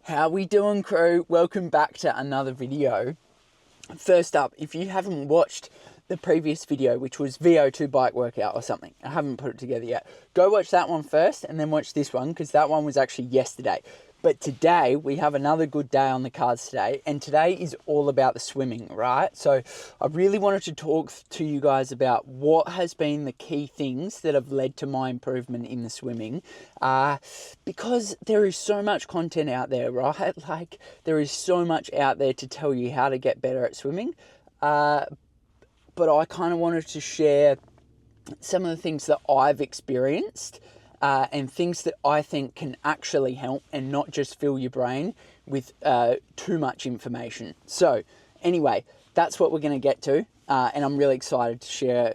How we doing, crew? Welcome back to another video. First up, if you haven't watched the previous video, which was VO2 bike workout or something, I haven't put it together yet, go watch that one first and then watch this one, because that one was actually yesterday. But today we have another good day on the cards today, and today is all about the swimming, right? So I really wanted to talk to you guys about what has been the key things that have led to my improvement in the swimming, because there is so much content out there, right? Like, there is so much out there to tell you how to get better at swimming, but I kind of wanted to share some of the things that I've experienced and things that I think can actually help and not just fill your brain with too much information. So anyway, that's what we're going to get to, and I'm really excited to share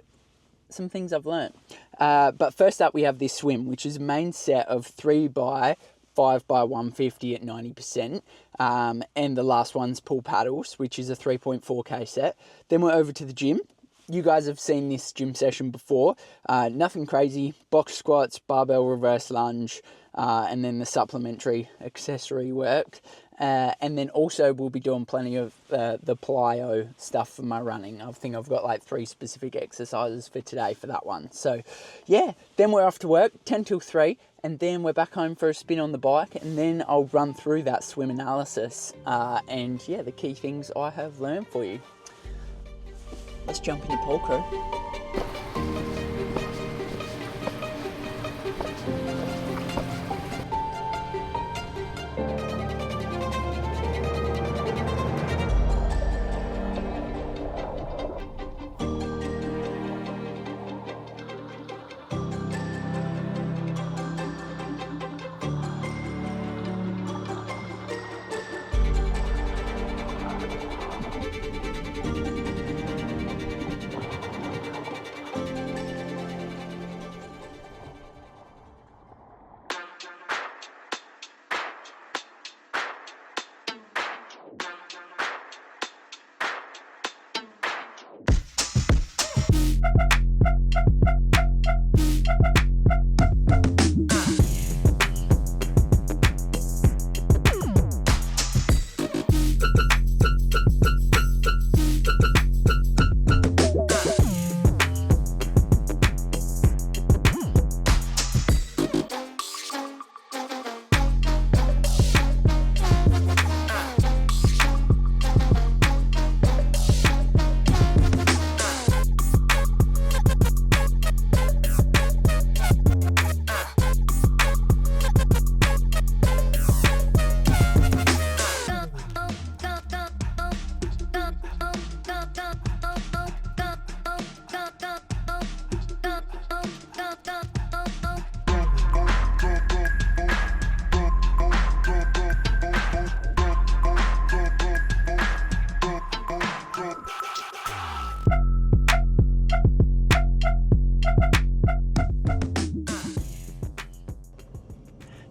some things I've learned. But first up, we have this swim, which is a main set of 3 by 5 by 150 at 90%, and the last one's pool paddles, which is a 3.4k set. Then we're over to the gym. You guys have seen this gym session before. Nothing crazy. Box squats, barbell reverse lunge, and then the supplementary accessory work. And then also we'll be doing plenty of the plyo stuff for my running. I think I've got like 3 specific exercises for today for that one. So yeah, then we're off to work, 10 till 3, and then we're back home for a spin on the bike, and then I'll run through that swim analysis and yeah, the key things I have learned for you. Let's jump into pole, crew.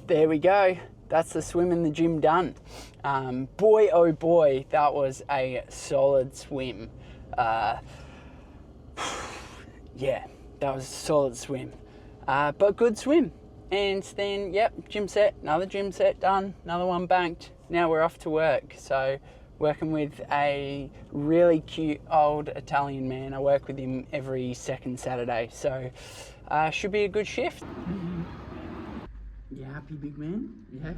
There we go. That's the swim in the gym done. Boy, oh boy, that was a solid swim. Yeah, that was a solid swim, but good swim. And then, yep, gym set, another gym set done, another one banked. Now we're off to work. So working with a really cute old Italian man. I work with him every second Saturday. So should be a good shift. You happy, big man? Yeah,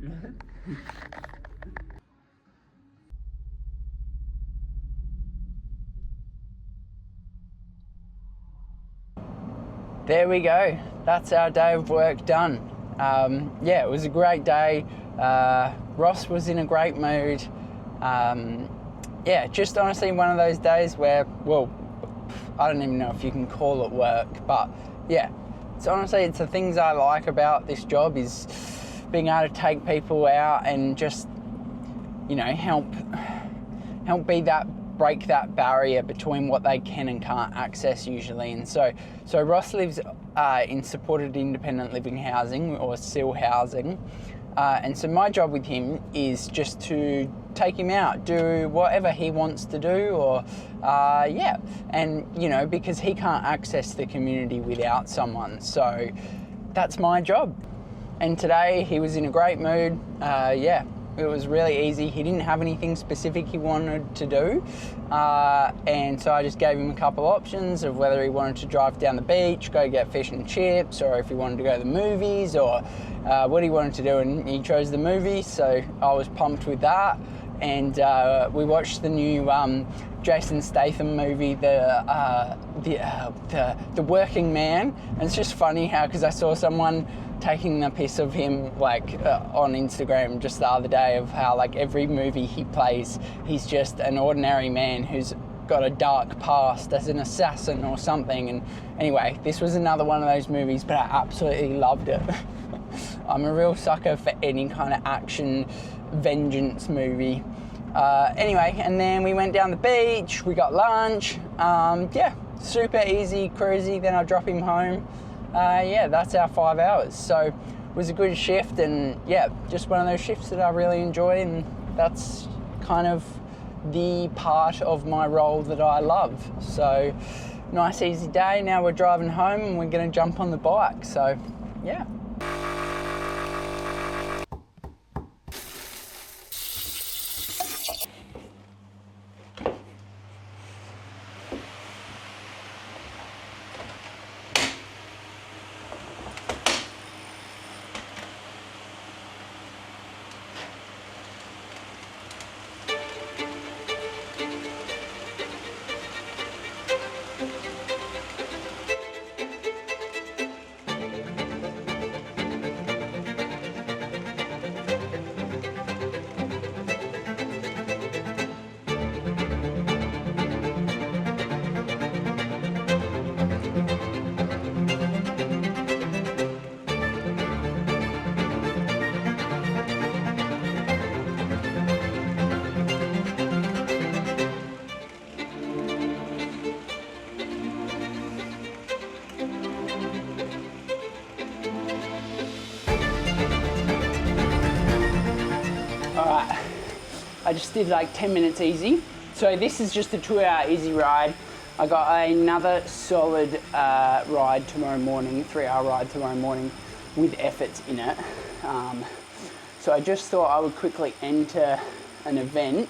yeah. There we go. That's our day of work done. Yeah, it was a great day. Ross was in a great mood. Yeah, just honestly one of those days where, well, I don't even know if you can call it work, but yeah. So honestly, it's the things I like about this job is being able to take people out and just, you know, help break that barrier between what they can and can't access usually. And so Ross lives in supported independent living housing, or SIL housing, and so my job with him is just to take him out, do whatever he wants to do, or yeah, and you know, because he can't access the community without someone, so that's my job. And today he was in a great mood. Yeah, It was really easy. He didn't have anything specific he wanted to do, and so I just gave him a couple options of whether he wanted to drive down the beach, go get fish and chips, or if he wanted to go to the movies, or what he wanted to do, and he chose the movies, so I was pumped with that. And we watched the new Jason Statham movie, the Working Man. And it's just funny how, because I saw someone taking the piss of him on Instagram just the other day, of how every movie he plays, he's just an ordinary man who's got a dark past as an assassin or something. And anyway, this was another one of those movies, but I absolutely loved it. I'm a real sucker for any kind of action vengeance movie. Anyway, and then we went down the beach, we got lunch. Yeah, super easy, cruisy. Then I'll drop him home. Yeah, that's our 5 hours. So it was a good shift, and yeah, just one of those shifts that I really enjoy, and that's kind of the part of my role that I love. So nice easy day. Now we're driving home and we're going to jump on the bike. So yeah. Alright, I just did 10 minutes easy. So this is just a 2-hour easy ride. I got another solid ride tomorrow morning, 3-hour ride tomorrow morning with efforts in it. So I just thought I would quickly enter an event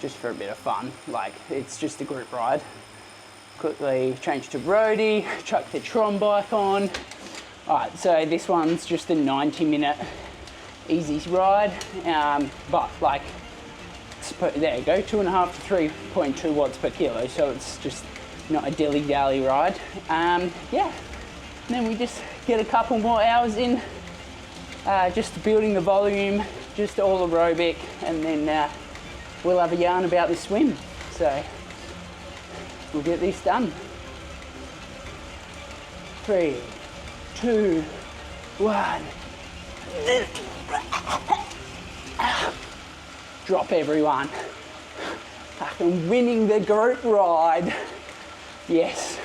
just for a bit of fun. It's just a group ride. Quickly change to roadie, chuck the Tron bike on. Alright, so this one's just a 90-minute easy ride, but there you go, 2.5 to 3.2 watts per kilo, so it's just not a dilly-dally ride. Yeah, and then we just get a couple more hours in, just building the volume, just all aerobic, and then we'll have a yarn about this swim. So we'll get this done. 3, 2, 1. Drop, everyone. Fucking winning the group ride. Yes.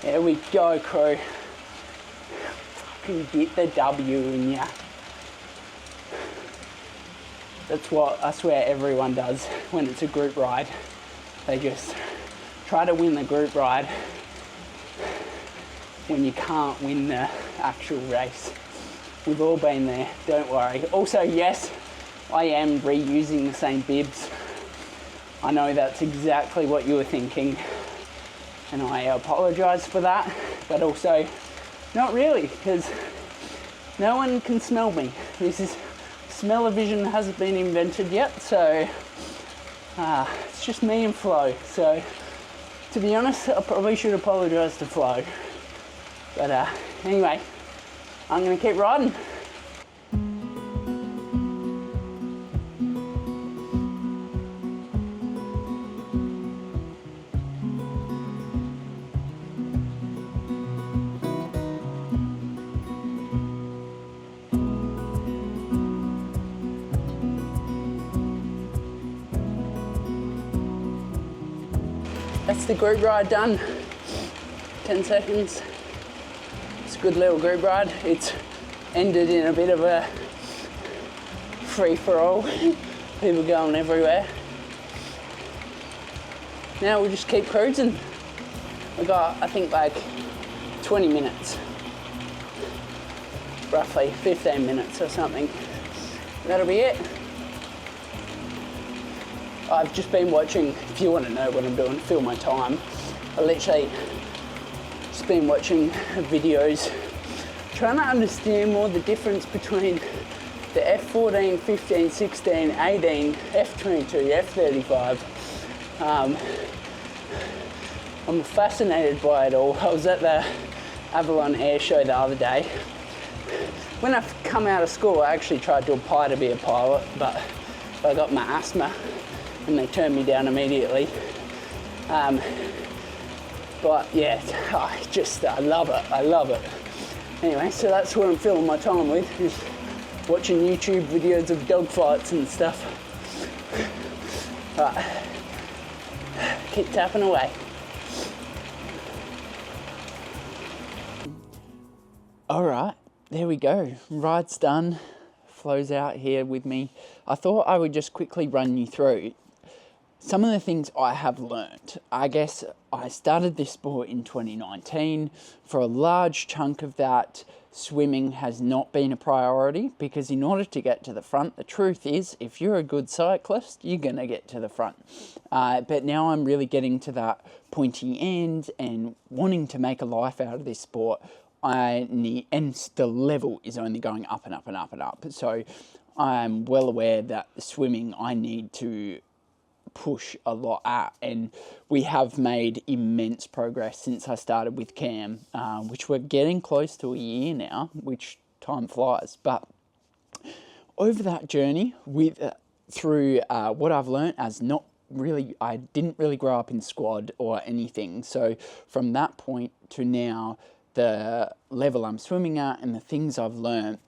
There we go, crew. Fucking get the W in ya. That's what I swear everyone does when it's a group ride. They just try to win the group ride when you can't win the actual race. We've all been there, don't worry. Also, yes, I am reusing the same bibs. I know that's exactly what you were thinking, and I apologise for that, but also not really, because no one can smell me. Smell-o-vision hasn't been invented yet, so it's just me and Flo. So to be honest, I probably should apologise to Flo. But anyway, I'm going to keep riding. That's the group ride done. 10 seconds. It's a good little group ride. It's ended in a bit of a free-for-all. People going everywhere. Now we'll just keep cruising. We've got, I think, 20 minutes. Roughly 15 minutes or something. That'll be it. I've just been watching, if you want to know what I'm doing, fill my time. I literally just been watching videos, trying to understand more the difference between the F14, 15, 16, 18, F22, F35. I'm fascinated by it all. I was at the Avalon Air Show the other day. When I come out of school, I actually tried to apply to be a pilot, but I got my asthma and they turned me down immediately. But yeah, I love it. Anyway, so that's what I'm filling my time with, is watching YouTube videos of dogfights and stuff. Right, keep tapping away. All right, there we go. Ride's done. Flo's out here with me. I thought I would just quickly run you through some of the things I have learned. I guess I started this sport in 2019. For a large chunk of that, swimming has not been a priority, because in order to get to the front, the truth is, if you're a good cyclist, you're going to get to the front. But now I'm really getting to that pointy end and wanting to make a life out of this sport. And the level is only going up and up and up and up. So I'm well aware that the swimming I need to push a lot at, and we have made immense progress since I started with Cam, which we're getting close to a year now, which time flies. But over that journey through what I've learned as I didn't really grow up in squad or anything. So from that point to now, the level I'm swimming at and the things I've learned,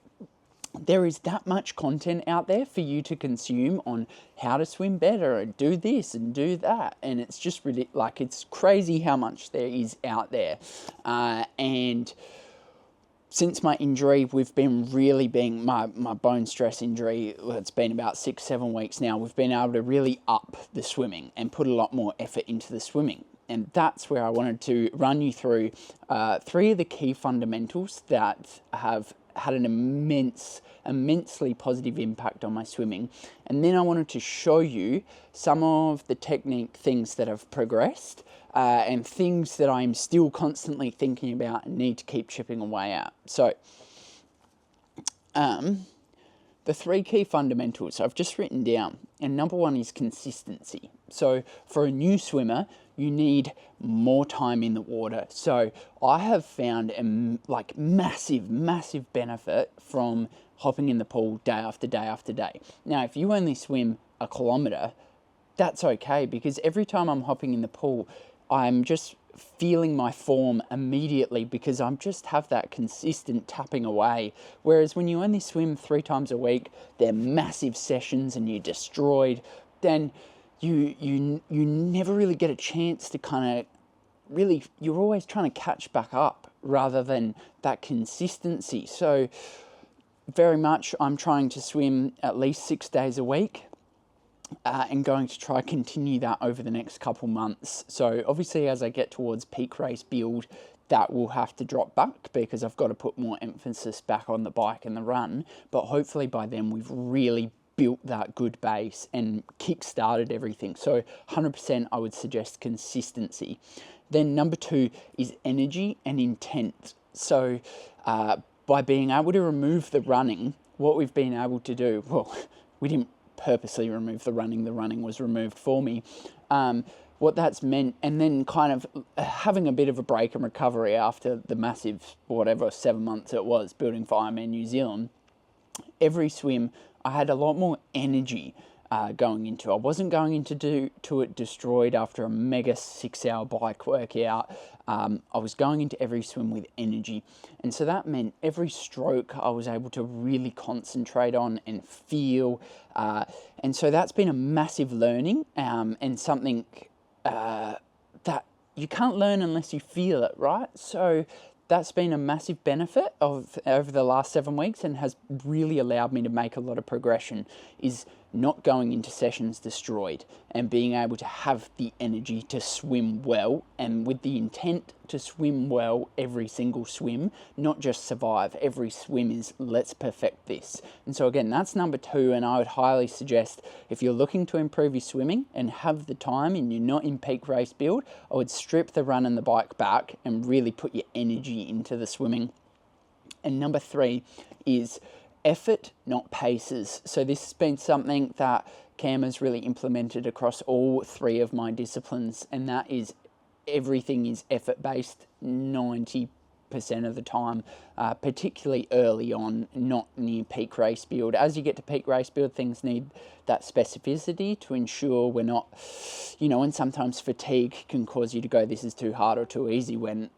there is that much content out there for you to consume on how to swim better and do this and do that. And it's just really, it's crazy how much there is out there. And since my injury, we've been my bone stress injury, it's been about 6-7 weeks now, we've been able to really up the swimming and put a lot more effort into the swimming. And that's where I wanted to run you through 3 of the key fundamentals that have had an immensely positive impact on my swimming. And then I wanted to show you some of the technique things that have progressed and things that I'm still constantly thinking about and need to keep chipping away at. So the 3 key fundamentals I've just written down, and number 1 is consistency. So for a new swimmer, you need more time in the water. So I have found massive benefit from hopping in the pool day after day after day. Now, if you only swim a kilometre, that's okay, because every time I'm hopping in the pool, I'm just feeling my form immediately, because I'm just have that consistent tapping away. Whereas when you only swim 3 times a week, they're massive sessions and you're destroyed, then you never really get a chance to kind of really, you're always trying to catch back up rather than that consistency. So very much I'm trying to swim at least 6 days a week. And going to try continue that over the next couple months. So obviously as I get towards peak race build, that will have to drop back, because I've got to put more emphasis back on the bike and the run. But hopefully by then we've really built that good base and kick-started everything. So 100% I would suggest consistency. Then number 2 is energy and intent. So by being able to remove the running, what we've been able to do, well, we didn't purposely remove the running was removed for me. What that's meant, and then kind of having a bit of a break and recovery after the massive, 7 months it was, building for Ironman New Zealand, every swim I had a lot more energy going into. I wasn't going into it destroyed after a mega 6-hour bike workout. I was going into every swim with energy. And so that meant every stroke I was able to really concentrate on and feel. And so that's been a massive learning and something that you can't learn unless you feel it, right? So that's been a massive benefit of over the last 7 weeks, and has really allowed me to make a lot of progression, is not going into sessions destroyed and being able to have the energy to swim well, and with the intent to swim well every single swim, not just survive. Every swim is, let's perfect this. And so again, that's number 2, and I would highly suggest, if you're looking to improve your swimming and have the time and you're not in peak race build, I would strip the run and the bike back and really put your energy into the swimming. And number 3 is effort, not paces. So this has been something that Cam has really implemented across all 3 of my disciplines, and that is everything is effort-based 90% of the time, particularly early on, not near peak race build. As you get to peak race build, things need that specificity to ensure we're not, and sometimes fatigue can cause you to go, this is too hard or too easy when,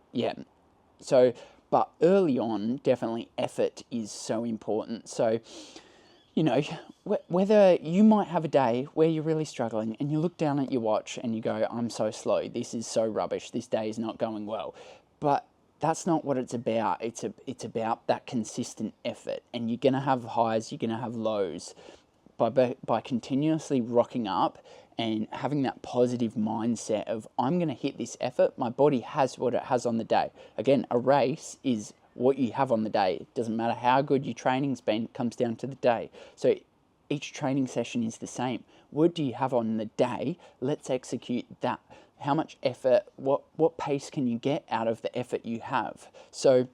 but early on, definitely effort is so important. So, whether you might have a day where you're really struggling and you look down at your watch and you go, I'm so slow, this is so rubbish, this day is not going well. But that's not what it's about. It's about that consistent effort, and you're going to have highs, you're going to have lows. By continuously rocking up and having that positive mindset of, I'm going to hit this effort, my body has what it has on the day. Again, a race is what you have on the day. It doesn't matter how good your training's been, it comes down to the day. So each training session is the same. What do you have on the day? Let's execute that. How much effort, what pace can you get out of the effort you have? So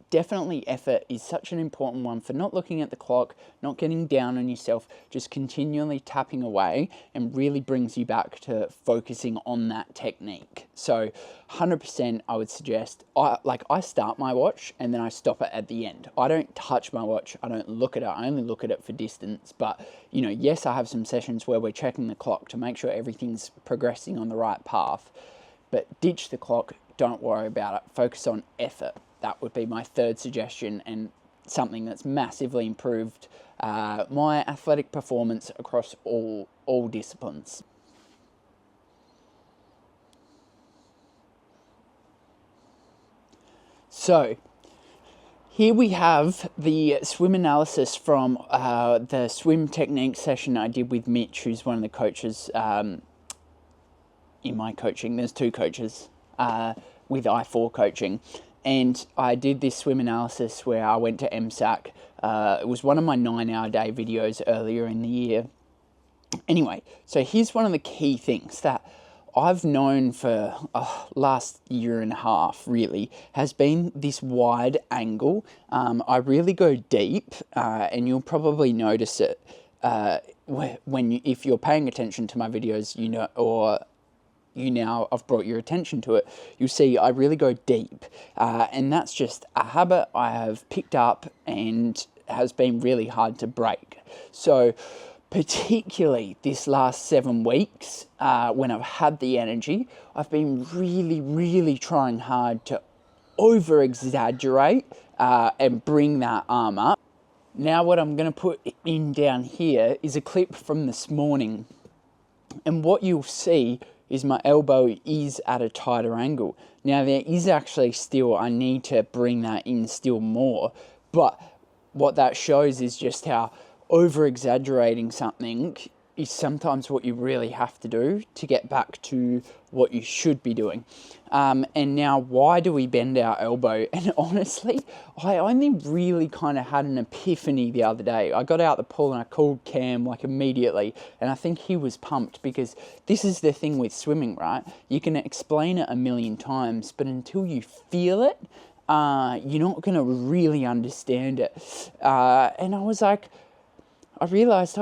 definitely effort is such an important one for not looking at the clock, not getting down on yourself, just continually tapping away, and really brings you back to focusing on that technique. So 100% I would suggest, I start my watch and then I stop it at the end. I don't touch my watch, I don't look at it, I only look at it for distance. But, yes, I have some sessions where we're checking the clock to make sure everything's progressing on the right path. But ditch the clock, don't worry about it, focus on effort. That would be my 3rd suggestion, and something that's massively improved my athletic performance across all disciplines. So here we have the swim analysis from the swim technique session I did with Mitch, who's one of the coaches in my coaching. There's 2 coaches with I4 coaching. And I did this swim analysis where I went to MSAC. It was one of my 9-hour day videos earlier in the year. Anyway, so here's one of the key things that I've known for last year and a half, really, has been this wide angle. I really go deep, and you'll probably notice it if you're paying attention to my videos, I've brought your attention to it, you'll see I really go deep. And that's just a habit I have picked up and has been really hard to break. So particularly this last 7 weeks, when I've had the energy, I've been really, really trying hard to over-exaggerate and bring that arm up. Now what I'm going to put in down here is a clip from this morning. And what you'll see is my elbow is at a tighter angle. Now there is actually still, I need to bring that in still more, but what that shows is just how over-exaggerating something is sometimes what you really have to do to get back to what you should be doing. And now, why do we bend our elbow? And honestly, I only really kind of had an epiphany the other day. I got out the pool and I called Cam immediately, and I think he was pumped, because this is the thing with swimming, right? You can explain it a million times, but until you feel it, you're not going to really understand it. And I realized,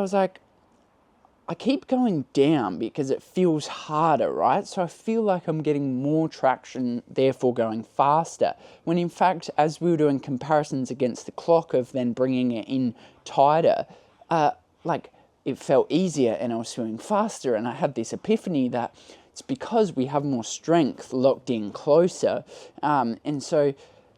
I keep going down because it feels harder, right? So I feel like I'm getting more traction, therefore going faster. When in fact, as we were doing comparisons against the clock of then bringing it in tighter, it felt easier and I was swimming faster. And I had this epiphany that it's because we have more strength locked in closer. And so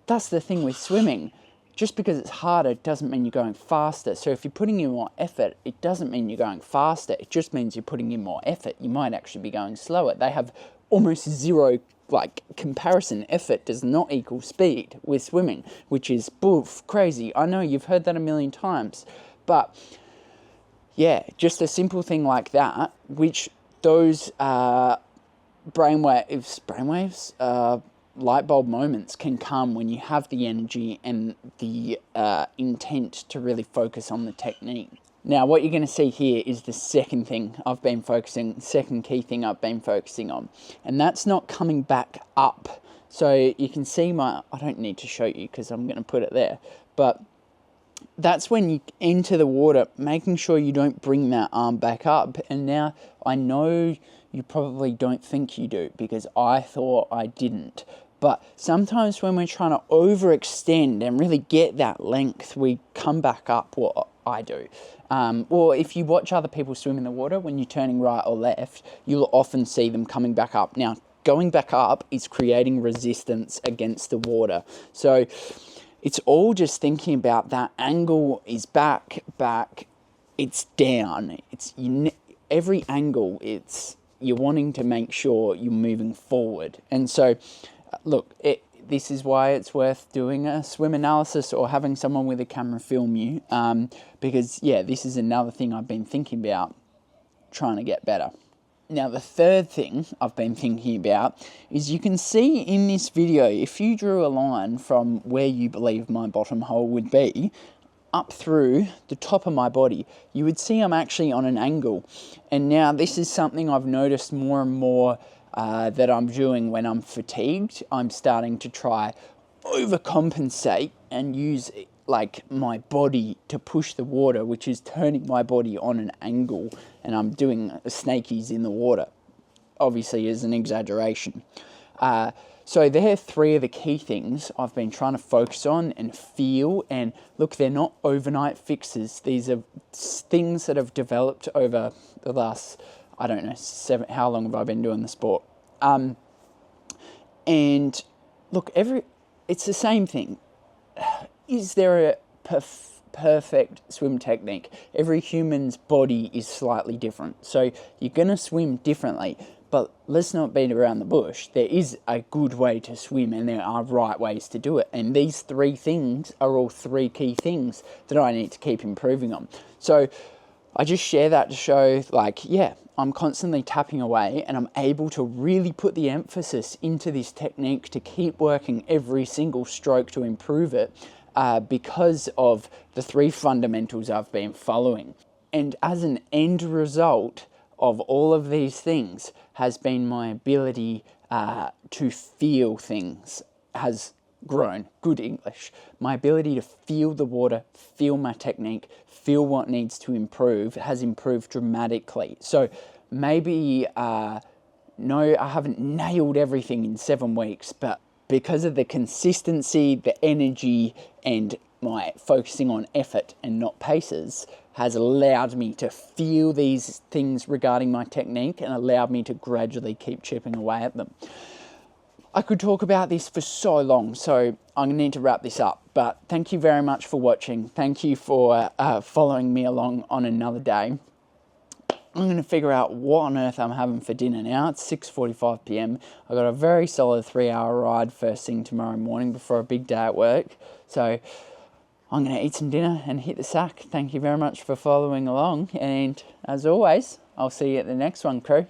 that's the thing with swimming. Just because it's harder doesn't mean you're going faster. So if you're putting in more effort, it doesn't mean you're going faster. It just means you're putting in more effort. You might actually be going slower. They have almost zero, like, comparison. Effort does not equal speed with swimming, which is boof, crazy. I know you've heard that a million times, but yeah, just a simple thing like that, which those brainwaves, light bulb moments can come when you have the energy and the intent to really focus on the technique. Now, what you're going to see here is the second key thing I've been focusing on, and that's not coming back up. So you can see I don't need to show you because I'm going to put it there, but that's when you enter the water, making sure you don't bring that arm back up. And now I know you probably don't think you do, because I thought I didn't. But sometimes when we're trying to overextend and really get that length, we come back up, what I do. Or if you watch other people swim in the water, when you're turning right or left, you'll often see them coming back up. Now, going back up is creating resistance against the water. So it's all just thinking about that angle is back, it's down. Every angle, you're wanting to make sure you're moving forward. And so, look, this is why it's worth doing a swim analysis or having someone with a camera film you, because, yeah, this is another thing I've been thinking about, trying to get better. Now, the third thing I've been thinking about is you can see in this video, if you drew a line from where you believe my bottom hole would be, up through the top of my body, you would see I'm actually on an angle. And now this is something I've noticed more and more that I'm doing when I'm fatigued. I'm starting to try overcompensate and use like my body to push the water, which is turning my body on an angle, and I'm doing snakies in the water, obviously as an exaggeration. So there are three of the key things I've been trying to focus on and feel. And look, they're not overnight fixes. These are things that have developed over the last, I don't know, how long have I been doing the sport? And look, it's the same thing. Is there a perfect swim technique? Every human's body is slightly different. So you're going to swim differently. But let's not beat around the bush. There is a good way to swim and there are right ways to do it. And these three things are all three key things that I need to keep improving on. So I just share that to show, like, yeah, I'm constantly tapping away and I'm able to really put the emphasis into this technique to keep working every single stroke to improve it because of the three fundamentals I've been following. And as an end result of all of these things has been my ability to feel things has grown. Good English. My ability to feel the water, feel my technique, feel what needs to improve has improved dramatically. So maybe, no, I haven't nailed everything in 7 weeks, but because of the consistency, the energy, and my focusing on effort and not paces has allowed me to feel these things regarding my technique and allowed me to gradually keep chipping away at them. I could talk about this for so long, so I'm going to need to wrap this up. But thank you very much for watching. Thank you for following me along on another day. I'm going to figure out what on earth I'm having for dinner now. It's 6:45 p.m. I've got a very solid 3-hour ride first thing tomorrow morning before a big day at work. So I'm going to eat some dinner and hit the sack. Thank you very much for following along. And as always, I'll see you at the next one, crew.